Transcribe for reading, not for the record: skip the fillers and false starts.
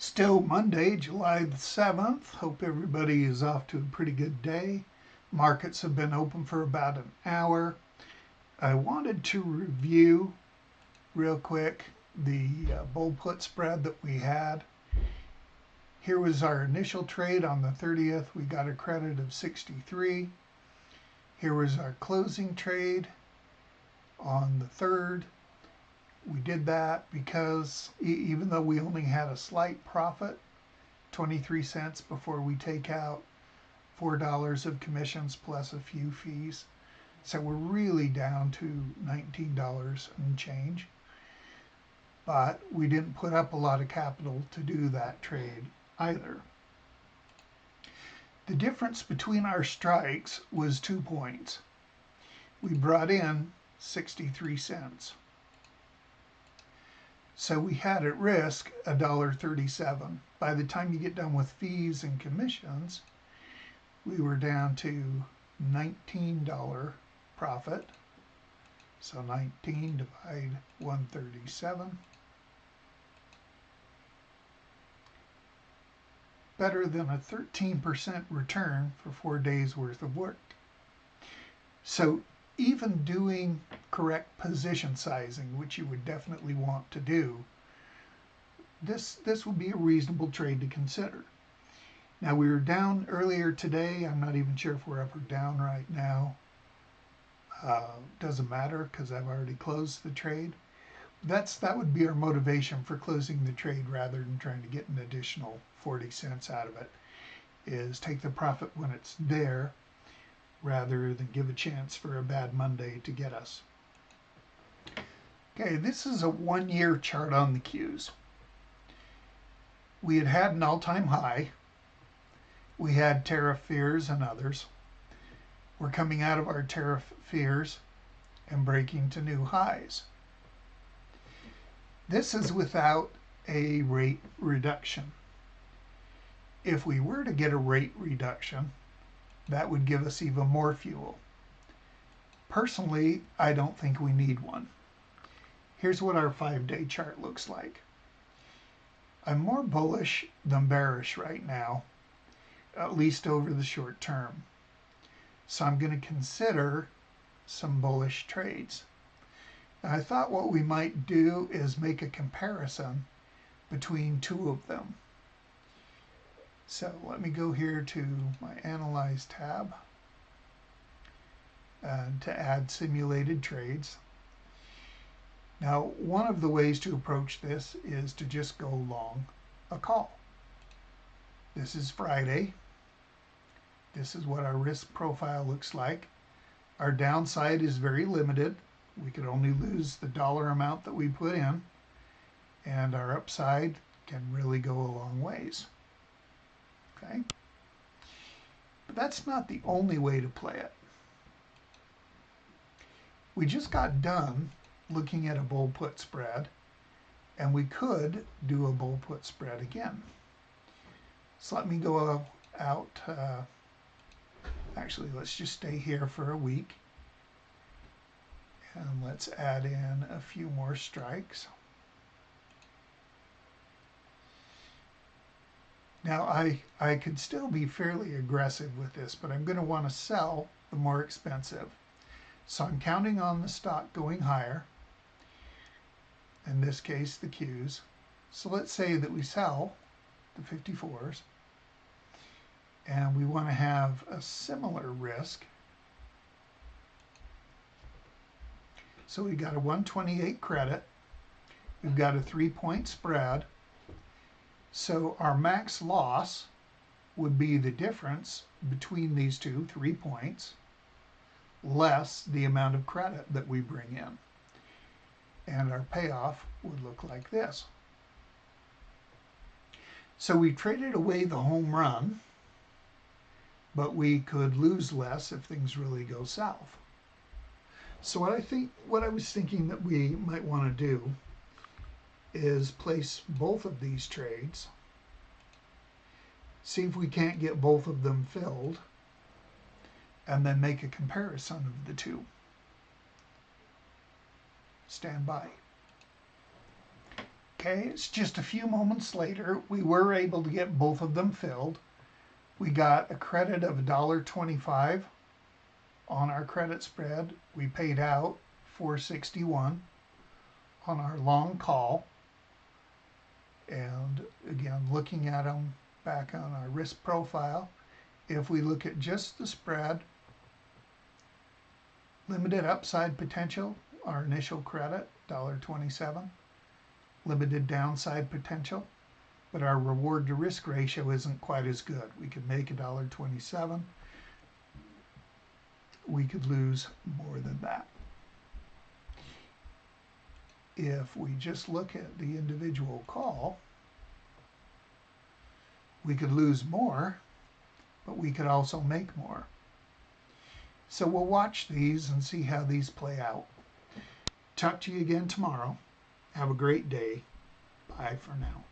Still Monday, July the 7th. Hope everybody is off to a pretty good day. Markets have been open for about an hour. I wanted to review real quick the bull put spread that we had. Here was our initial trade on the 30th. We got a credit of 63. Here was our closing trade on the 3rd. We did that because even though we only had a slight profit, 23 cents before we take out $4 of commissions plus a few fees. So we're really down to $19 and change. But we didn't put up a lot of capital to do that trade either. The difference between our strikes was 2 points. We brought in 63 cents. So we had at risk $1.37. By the time you get done with fees and commissions, we were down to $19 profit. So 19 divide 137. Better than a 13% return for 4 days worth of work. So even doing correct position sizing, which you would definitely want to do, this would be a reasonable trade to consider. Now we were down earlier today. I'm not even sure if we're up or down right now. Doesn't matter because I've already closed the trade. That would be our motivation for closing the trade rather than trying to get an additional 40 cents out of it, is take the profit when it's there rather than give a chance for a bad Monday to get us. Okay, this is a 1-year chart on the Qs. We had an all-time high. We had tariff fears and others. We're coming out of our tariff fears and breaking to new highs. This is without a rate reduction. If we were to get a rate reduction, that would give us even more fuel. Personally, I don't think we need one. Here's what our 5-day chart looks like. I'm more bullish than bearish right now, at least over the short term. So I'm going to consider some bullish trades. Now, I thought what we might do is make a comparison between two of them. So let me go here to my Analyze tab and to add simulated trades. Now, one of the ways to approach this is to just go long a call. This is Friday. This is what our risk profile looks like. Our downside is very limited. We could only lose the dollar amount that we put in, and our upside can really go a long ways. Okay? But that's not the only way to play it. We just got done looking at a bull put spread, and we could do a bull put spread again. So let me go out. Actually, let's just stay here for a week. And let's add in a few more strikes. Now, I could still be fairly aggressive with this, but I'm going to want to sell the more expensive. So I'm counting on the stock going higher, in this case, the Qs. So let's say that we sell the 54s, and we want to have a similar risk. So we got a 128 credit. We've got a 3-point spread. So our max loss would be the difference between these 3 points, less the amount of credit that we bring in. And our payoff would look like this. So we traded away the home run, but we could lose less if things really go south. So what I was thinking that we might want to do is place both of these trades, see if we can't get both of them filled, and then make a comparison of the two. Stand by. Okay, it's just a few moments later. We were able to get both of them filled. We got a credit of $1.25 on our credit spread. We paid out $4.61 on our long call. And again, looking at them back on our risk profile, if we look at just the spread, limited upside potential, our initial credit, $1.27, limited downside potential, but our reward to risk ratio isn't quite as good. We could make $1.27. We could lose more than that. If we just look at the individual call, we could lose more, but we could also make more. So we'll watch these and see how these play out. Talk to you again tomorrow. Have a great day. Bye for now.